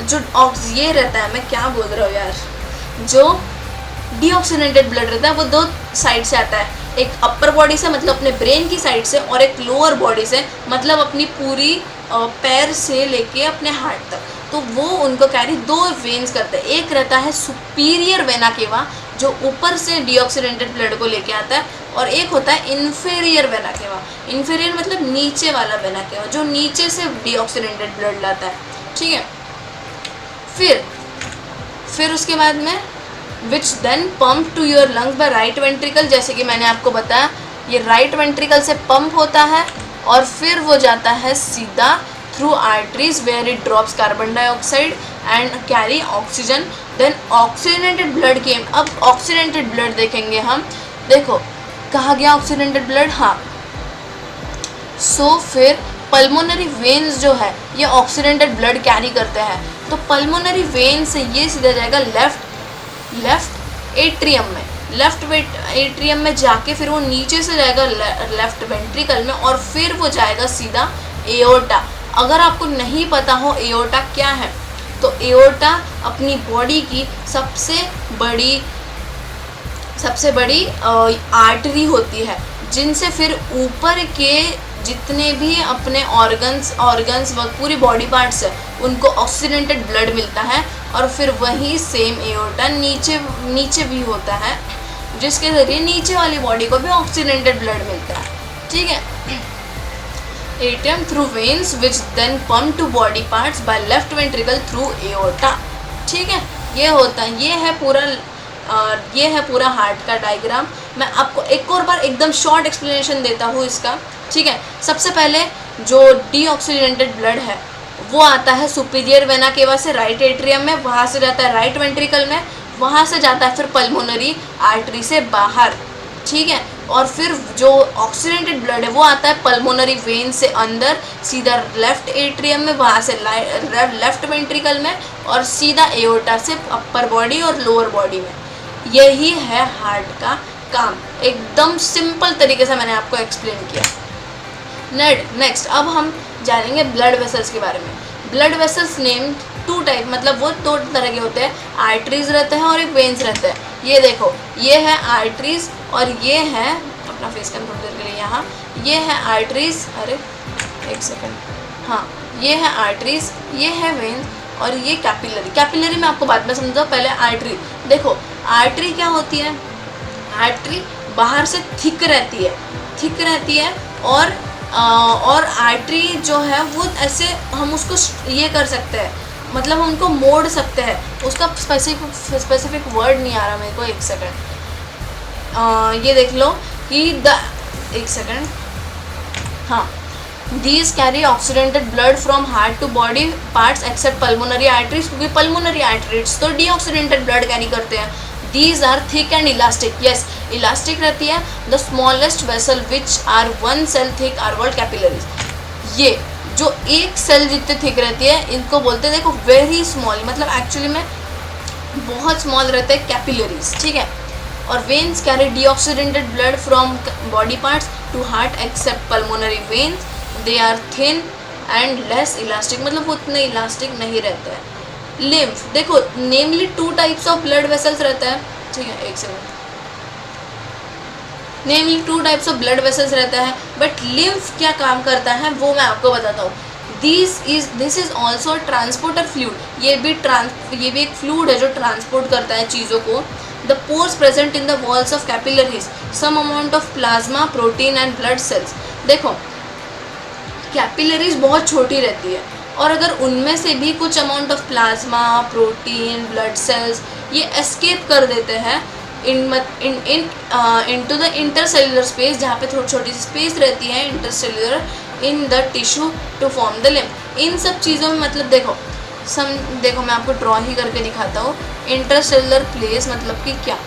जो ये रहता है, मैं क्या बोल रहा हूँ यार, जो डीऑक्सीजनेटेड ब्लड रहता है वो 2 साइड से आता है, एक अपर बॉडी से मतलब अपने ब्रेन की साइड से, और एक लोअर बॉडी से मतलब अपनी पूरी पैर से लेके अपने हार्ट तक। तो वो उनको कैरी 2 वेन्स करते हैं। एक रहता है सुपीरियर वेना केवा जो ऊपर से डीऑक्सीजनेटेड ब्लड को लेके आता है, और एक होता है इन्फीरियर वेना केवा। इन्फीरियर मतलब नीचे वाला वेना केवा जो नीचे से डीऑक्सीजनेटेड ब्लड लाता है, ठीक है। फिर उसके बाद में which then pump to your lungs by right ventricle, जैसे कि मैंने आपको बताया ये राइट वेंट्रिकल से पंप होता है, और फिर वो जाता है सीधा through arteries where it drops carbon dioxide and carry oxygen, then oxygenated blood came. अब ऑक्सीजनेटेड ब्लड देखेंगे हम, देखो कहा गया ऑक्सीजनेटेड ब्लड, हाँ। सो फिर पल्मोनरी वेन्स जो है ये ऑक्सीडेंटेड ब्लड कैरी करते हैं, तो पल्मोनरी वेन से ये सीधा जाएगा लेफ्ट एट्रियम में, लेफ्ट एट्रियम में जाके फिर वो नीचे से जाएगा लेफ्ट वेंट्रिकल में, और फिर वो जाएगा सीधा एओर्टा। अगर आपको नहीं पता हो एओर्टा क्या है, तो एओर्टा अपनी बॉडी की सबसे बड़ी आर्टरी होती है, जिनसे फिर ऊपर के जितने भी अपने ऑर्गन्स व पूरी बॉडी पार्ट्स है उनको ऑक्सीडेंटेड ब्लड मिलता है, और फिर वही सेम एओर्टा नीचे भी होता है, जिसके ज़रिए नीचे वाली बॉडी को भी ऑक्सीडेंटेड ब्लड मिलता है, ठीक है। Atrium through veins which then pump to body parts by left ventricle through aorta, ठीक है। ये है पूरा हार्ट का डायग्राम। मैं आपको एक और बार एकदम शॉर्ट एक्सप्लेनेशन देता हूँ इसका, ठीक है। सबसे पहले जो डीऑक्सीजनेटेड ब्लड है वो आता है सुपीरियर वेना केवा से राइट एट्रियम में, वहाँ से जाता है राइट वेंट्रिकल में, वहाँ से जाता है फिर पल्मोनरी आर्टरी से बाहर, ठीक है। और फिर जो ऑक्सीडेंटेड ब्लड है वो आता है पल्मोनरी वेन से अंदर सीधा लेफ्ट एट्रियम में, वहाँ से लेफ्ट वेंट्रिकल में, और सीधा एओर्टा से अपर बॉडी और लोअर बॉडी में। यही है हार्ट का काम, एकदम सिंपल तरीके से मैंने आपको एक्सप्लेन किया। नेक्स्ट अब हम जानेंगे ब्लड वेसल्स के बारे में। Blood vessels name two type, मतलब वो दो तरह के होते हैं, आर्टरीज रहते हैं और एक वेन्स रहते हैं। ये देखो, ये है आर्टरीज और ये है, अपना फेस कैम थोड़ी देर के लिए यहाँ, ये है आर्टरीज, अरे एक सेकेंड, हाँ, ये है आर्टरीज, ये है वेन्स, और ये कैपिलरी में आपको बाद में समझाओ, पहले आर्टरी। देखो आर्टरी क्या होती है, आर्टरी बाहर से थिक रहती है और आर्टरी जो है वो ऐसे हम उसको ये कर सकते हैं, मतलब हम उनको मोड़ सकते हैं, उसका स्पेसिफिक वर्ड नहीं आ रहा मेरे को, एक सेकंड, ये देख लो कि एक सेकंड, हाँ, These carry oxygenated blood from heart to body parts except pulmonary arteries, क्योंकि pulmonary arteries तो deoxygenated blood carry करते हैं। These are thick and elastic, yes, elastic रहती है। The smallest vessel which are 1 cell thick are called capillaries। ये जो एक सेल जितने थिक रहती है इनको बोलते हैं, देखो वेरी स्मॉल, मतलब एक्चुअली में बहुत स्मॉल रहते हैं कैपिलरीज, ठीक है। और veins carry deoxygenated blood from body parts to heart except pulmonary veins, they are thin and less elastic, मतलब वो उतने इलास्टिक नहीं रहते हैं। लिम्फ, देखो namely 2 types of blood vessels रहता है, ठीक है, एक second, namely 2 types of blood vessels रहता है, बट लिम्फ क्या काम करता है वो मैं आपको बताता हूँ। This is also transporter fluid, ये भी एक फ्लूइड है जो ट्रांसपोर्ट करता है चीज़ों को। The pores present in the walls of capillaries, some amount of plasma, protein and blood cells. देखो कैपिलरीज बहुत छोटी रहती है, और अगर उनमें से भी कुछ amount of plasma, protein, blood cells ये एस्केप कर देते हैं इनटू द इंटरसेल्युलर स्पेस, जहाँ पे थोड़ी छोटी सी स्पेस रहती है intercellular in the tissue to form the lymph. इन सब चीज़ों में मतलब देखो मैं आपको ड्रॉ ही करके दिखाता हूँ। इंटरसेल्युलर प्लेस मतलब कि क्या,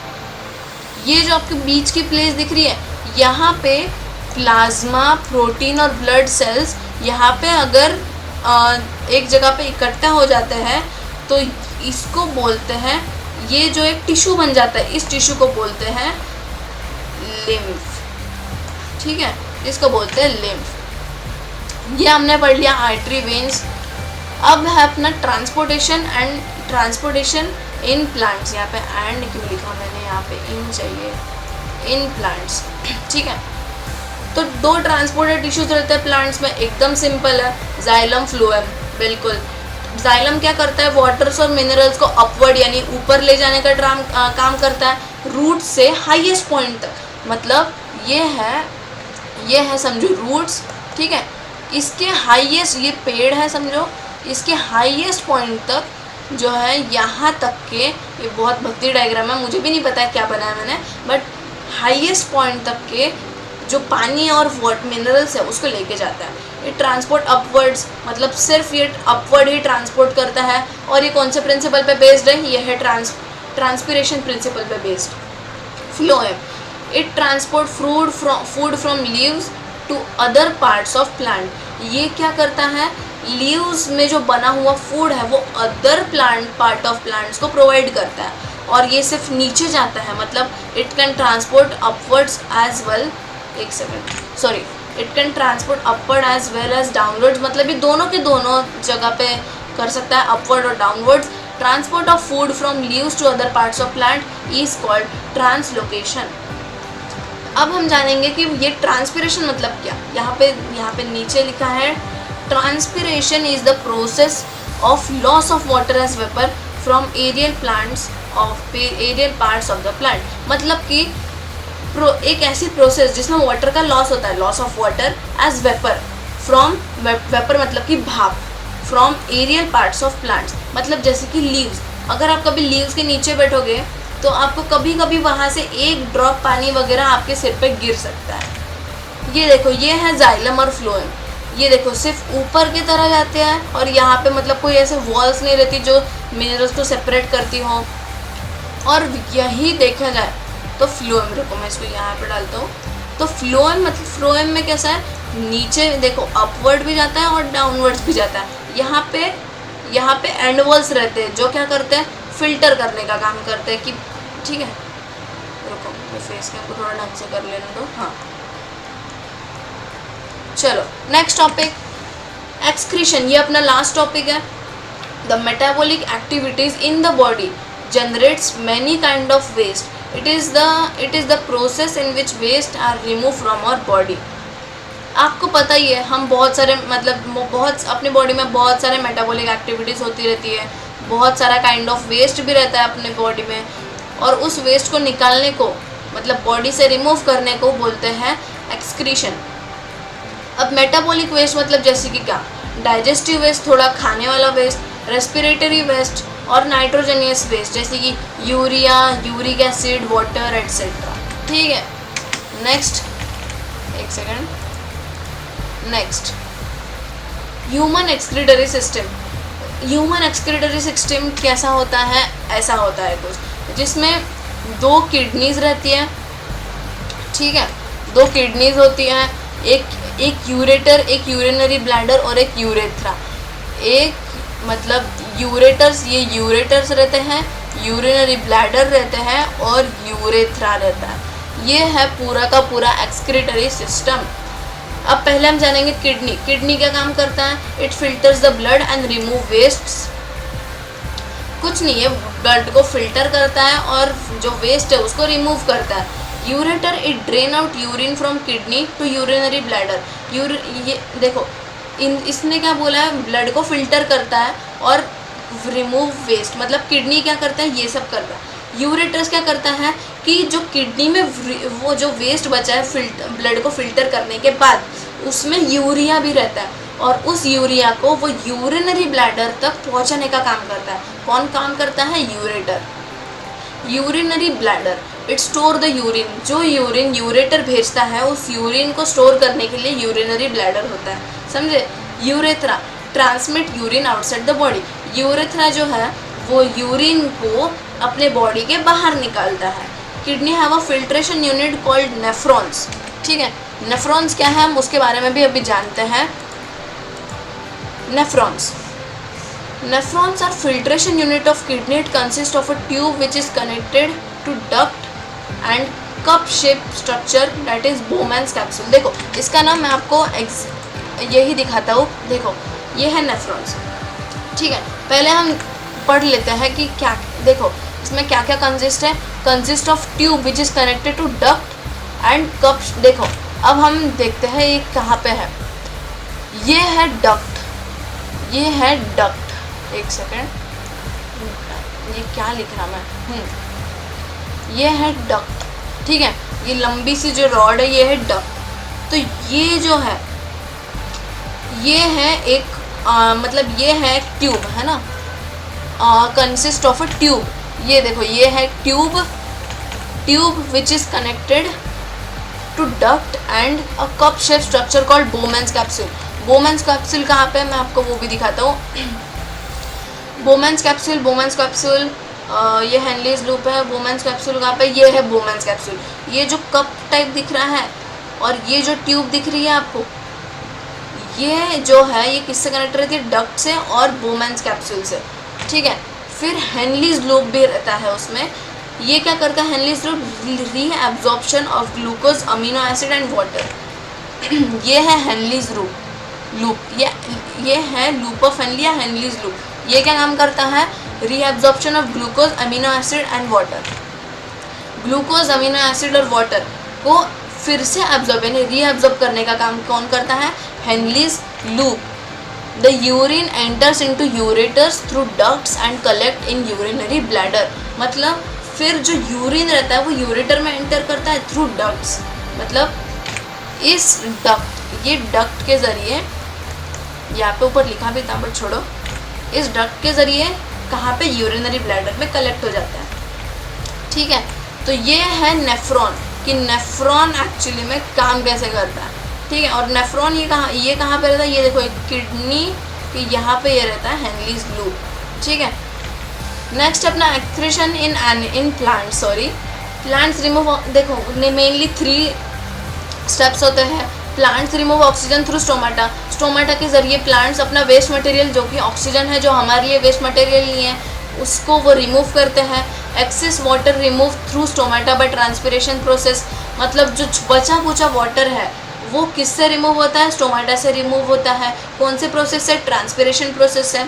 ये जो आपके बीच की प्लेस दिख रही है, यहाँ पे प्लाज्मा, प्रोटीन और ब्लड सेल्स यहाँ पे अगर एक जगह पे इकट्ठा हो जाते हैं तो इसको बोलते हैं, ये जो एक टिश्यू बन जाता है इस टिश्यू को बोलते हैं लिम्फ, ठीक है, इसको बोलते हैं लिम्फ। ये हमने पढ़ लिया आर्टरी, वेन्स। अब है अपना ट्रांसपोर्टेशन इन प्लांट्स, यहाँ पे एंड क्यों लिखा मैंने, यहाँ पे इन चाहिए, इन प्लांट्स, ठीक है। तो 2 ट्रांसपोर्टेड टिश्यूज रहते हैं प्लांट्स में, एकदम सिंपल है, जाइलम, फ्लोएम। बिल्कुल, जाइलम क्या करता है, वाटर्स और मिनरल्स को अपवर्ड यानी ऊपर ले जाने का काम करता है, रूट से हाईएस्ट पॉइंट तक, मतलब ये है समझो रूट्स, ठीक है, इसके हाईएस्ट, ये पेड़ है समझो, इसके हाईएस्ट पॉइंट तक जो है यहाँ तक के, ये बहुत भक्ति डायग्राम है, मुझे भी नहीं पता है क्या बनाया मैंने, बट हाईएस्ट पॉइंट तक के जो पानी और मिनरल्स है उसको लेके जाता है। इट ट्रांसपोर्ट अपवर्ड्स, मतलब सिर्फ ये अपवर्ड ही ट्रांसपोर्ट करता है। और ये कौन से प्रिंसिपल पे बेस्ड है, ये है ट्रांसपिरेशन प्रिंसिपल पे based. Phloem, it transport food from leaves to other parts of plant. ये क्या करता है, लीव्स में जो बना हुआ फूड है वो अदर पार्ट ऑफ प्लांट्स को प्रोवाइड करता है, और ये सिर्फ नीचे जाता है, मतलब it can transport upwards as well, एक second sorry, it can transport upward as well as downwards, मतलब ये दोनों के दोनों जगह पे कर सकता है, अपवर्ड और downwards. Transport of food from leaves to other parts of plant is called translocation. अब हम जानेंगे कि ये ट्रांसपिरेशन मतलब क्या। यहाँ पे नीचे लिखा है, transpiration is the process of loss of water as vapour from aerial parts of the plant. मतलब कि एक ऐसी प्रोसेस जिसमें वाटर का लॉस होता है, loss of water as vapour from, vapour मतलब कि भाप, from aerial parts of plants, मतलब जैसे कि लीव्स। अगर आप कभी लीव्स के नीचे बैठोगे तो आपको कभी कभी वहाँ से एक ड्रॉप पानी वगैरह आपके सिर पे गिर सकता है। ये देखो, ये है जाइलम और फ्लोएम। ये देखो सिर्फ ऊपर की तरह जाते हैं, और यहाँ पे मतलब कोई ऐसे वॉल्स नहीं रहती जो मिनरल्स को सेपरेट करती हो। और यही देखा जाए तो फ्लोएम, रुको मैं इसको यहाँ पे डालता हूँ। तो फ्लोएम मतलब, फ्लोएम में कैसा है, नीचे देखो अपवर्ड भी जाता है और डाउनवर्ड्स भी जाता है। यहाँ पे एंड वॉल्स रहते हैं जो क्या करते हैं, फिल्टर करने का काम करते हैं कि ठीक है, रुको मैं फेस कैम को थोड़ा ढंग से कर लेने दो। हाँ चलो नेक्स्ट टॉपिक, एक्सक्रीशन। ये अपना लास्ट टॉपिक है। The metabolic activities in the body generates many kind of waste. It is the process in which waste are remove from our body. आपको पता ही है, हम बहुत सारे बहुत अपनी बॉडी में बहुत सारे मेटाबॉलिक एक्टिविटीज़ होती रहती है, बहुत सारा काइंड ऑफ वेस्ट भी रहता है अपने बॉडी में, और उस वेस्ट को निकालने को, मतलब बॉडी से रिमूव करने को बोलते हैं एक्सक्रीशन। अब मेटाबॉलिक वेस्ट मतलब जैसे कि क्या, डाइजेस्टिव वेस्ट, थोड़ा खाने वाला वेस्ट, रेस्पिरेटरी वेस्ट, और नाइट्रोजनियस वेस्ट जैसे कि urea, uric acid, water etcetera. ठीक है, नेक्स्ट, एक second, next human excretory system. Human excretory system कैसा होता है, ऐसा होता है कुछ जिसमें 2 किडनीज रहती है। ठीक है, 2 किडनीज होती हैं, एक यूरेटर, एक यूरिनरी ब्लैडर और एक यूरेथ्रा। एक मतलब यूरेटर्स, ये यूरेटर्स रहते हैं, यूरिनरी ब्लैडर रहते हैं और यूरेथ्रा रहता है। ये है पूरा का पूरा एक्सक्रीटरी सिस्टम। अब पहले हम जानेंगे किडनी। किडनी क्या काम करता है, it filters the blood and remove wastes. कुछ नहीं है, ब्लड को फिल्टर करता है और जो वेस्ट है उसको रिमूव करता है। Ureter, it drain out urine from kidney to urinary bladder. ये देखो, इसने क्या बोला है, ब्लड को फिल्टर करता है और रिमूव वेस्ट, मतलब किडनी क्या करता है, ये सब करता है। यूरेटर्स क्या करता है कि जो किडनी में वो जो वेस्ट बचा है ब्लड को फिल्टर करने के बाद, उसमें यूरिया भी रहता है, और उस यूरिया को वो यूरिनरी ब्लैडर तक पहुंचाने का काम करता है। कौन काम करता है, ureter. Urinary bladder, it store the urine. जो यूरिन यूरेटर भेजता है, उस यूरिन को स्टोर करने के लिए यूरिनरी ब्लैडर होता है, समझे। Urethra, transmit urine outside the body. Urethra जो है वो यूरिन को अपने बॉडी के बाहर निकालता है। Kidney have a filtration unit called nephrons. ठीक है, नेफ्रॉन्स क्या है हम उसके बारे में भी अभी जानते हैं। Nephrons are filtration unit of kidney. It consists of a tube which is connected to duct and cup shaped structure that is Bowman's capsule. देखो इसका नाम मैं आपको यही दिखाता हूँ। देखो ये है नेफ्रॉन्स। ठीक है, पहले हम पढ़ लेते हैं कि क्या, देखो इसमें क्या क्या कंसिस्ट है। Consist of tube which is connected to duct and cup. देखो अब हम देखते हैं ये कहाँ पे है। ये है डक्ट, ये है डक्ट। एक सेकेंड, ये क्या लिख रहा मैं, ये है डक्ट। ठीक है, ये लंबी सी जो रॉड है ये है डक्ट। तो ये जो है ये है एक मतलब ये है एक ट्यूब है ना, कंसिस्ट ऑफ अ ट्यूब। ये देखो ये है tube which is connected to duct and a cup shape structure called Bowman's capsule. Bowman's capsule कहाँ पे, मैं आपको वो भी दिखाता हूँ। बोमेंस कैप्सूल ये हेनलीज लूप है। बोमेंस कैप्सूल कहाँ पे, ये है बोमेंस कैप्सूल। ये जो कप टाइप दिख रहा है और ये जो ट्यूब दिख रही है आपको, ये जो है ये किससे कनेक्ट रहती है, डक्ट से और बोमेंस कैप्सूल से, ठीक है। फिर हेनलीज लूप भी रहता है उसमें। ये क्या करता है Henle's loop, reabsorption of glucose, amino acid and water. ये है हेनलीज लूप, ये है लूप ऑफ हेनली या हेनलीज लूप। ये क्या काम करता है, reabsorption of glucose, amino acid and water. Glucose, amino acid और वाटर को फिर से एब्जॉर्ब यानी रीअब्जॉर्ब करने का काम कौन करता है, Henle's loop. The urine enters into ureters through ducts and collect in urinary bladder. मतलब फिर जो यूरिन रहता है वो यूरेटर में एंटर करता है थ्रू डक्ट्स। मतलब इस डक्ट, ये डक्ट के ज़रिए, यहाँ पे ऊपर लिखा भी था बट छोड़ो, इस डक्ट के ज़रिए कहाँ पे, यूरिनरी ब्लैडर में कलेक्ट हो जाता है, ठीक है। तो ये है नेफ्रॉन, कि नेफ्रॉन एक्चुअली में काम कैसे करता है, ठीक है। और नेफ्रॉन ये कहाँ पे रहता है, ये देखो एक किडनी के यहाँ पे ये रहता है हेनलीज लूप, ठीक है। नेक्स्ट अपना एक्सक्रीशन इन प्लांट्स रिमूव, देखो मेनली 3 स्टेप्स होते हैं। Plants remove oxygen through stomata के ज़रिए प्लांट्स अपना वेस्ट मटेरियल, जो कि ऑक्सीजन है जो हमारे लिए वेस्ट मटेरियल नहीं है, उसको वो रिमूव करते हैं। Excess water remove through stomata by transpiration process. मतलब जो बचा कुचा वाटर है वो किससे रिमूव होता है, स्टोमाटा से रिमूव होता है। कौन से प्रोसेस से, ट्रांसपिरेशन प्रोसेस से।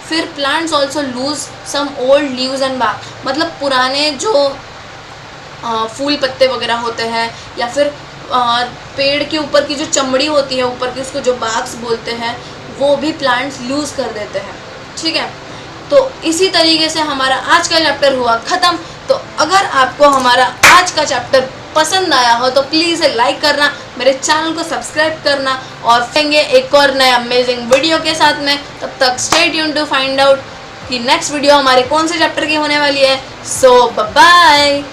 फिर plants also lose some old leaves and bark, मतलब पुराने जो फूल पत्ते वगैरह होते हैं या फिर पेड़ के ऊपर की जो चमड़ी होती है ऊपर की, उसको जो बार्क्स बोलते हैं, वो भी प्लांट्स लूज़ कर देते हैं, ठीक है। तो इसी तरीके से हमारा आज का चैप्टर हुआ ख़त्म। तो अगर आपको हमारा आज का चैप्टर पसंद आया हो तो प्लीज़ लाइक करना, मेरे चैनल को सब्सक्राइब करना, और फेंगे एक और नए अमेजिंग वीडियो के साथ में। तब तक stay tuned to find out कि नेक्स्ट वीडियो हमारे कौन से चैप्टर की होने वाली है। So bye.